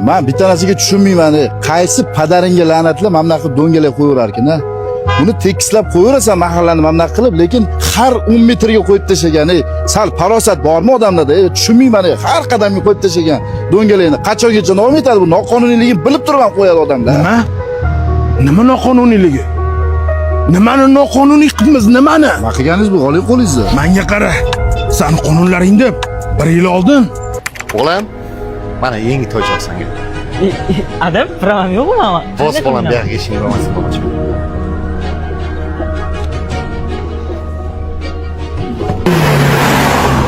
Men bitta narsaga tushunmayman. Qaysi padaringga la'natlab mana bunaqa do'ngalak qo'yaverarkin-a? Uni tekislab qo'yaverasan mahallani mana bunaqa qilib, lekin har 10 metrga qo'yib tashagan. Sal farosat bormi odamlarda? Tushunmayman. Har qadamga qo'yib tashagan do'ngalakni qachongacha davom etadi bu? Noqonuniyligini bilib turib ham qo'yadi odamlar. Nima noqonuniyligi? Nimani noqonuniy qilamiz, nimani? Nima qilganingiz bu? Oling qo'lingizni. Menga qara. Sen qonunlaring deb 1 yil oldin Bolam, mana yangi to'y chaqsanga. Adam, pravam yo'qmi mama? Bos bolam bu yoqqa eshik bo'lmasin bolamchi.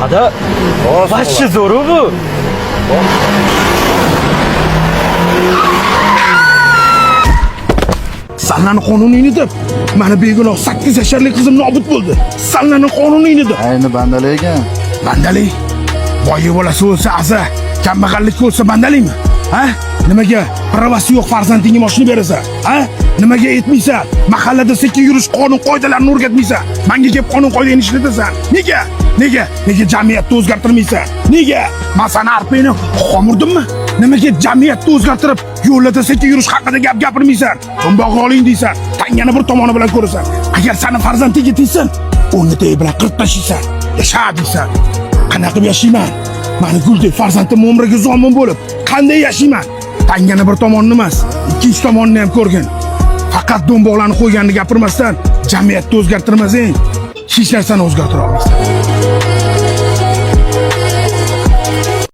Ada, vashchi zo'ru bu. Sanlarni qonuniyni deb mana begunoh 8 yasharlik qizim nobud bo'ldi. Sanlarni qonuniyni deb. Ayni bandalik ekan. Bandalik? Boyi bolasi o'lsa aza, kambag'allikka o'lsa bandalikmi? Ha? Nimaga pravasi yo'q farzandingga mashina berasan? Ha? Nimaga aytmaysan? Mahallada sekin yurish qonun qoidalarini o'rgatmaysan? Menga kelib qonun qoidani ishlatasan. Nega? Nega jamiyatni o'zgartirmaysan? Nega? Men seni arpini qomurdimmi? Nimaga jamiyatni o'zgartirib, yo'lda sekin yurish haqida gap gapirmaysan? To'mbog'i oling deysan, tangani bir tomoni bilan ko'rasan. Agar seni farzandingga tegsin, uni tey bilan qirib tashlaysan. Yasha deysan. Qanaqa yashayman? Meni guldek farzandim umriga zomin bo'lib, qanday yashayman? Tangani bir tomonni emas, ikkinchi tomonni ham ko'rgin. Faqat do'mboqlarni qo'yganini gapirmasdan jamiyatni o'zgartirmasang, hech narsani o'zgartira olmaysan.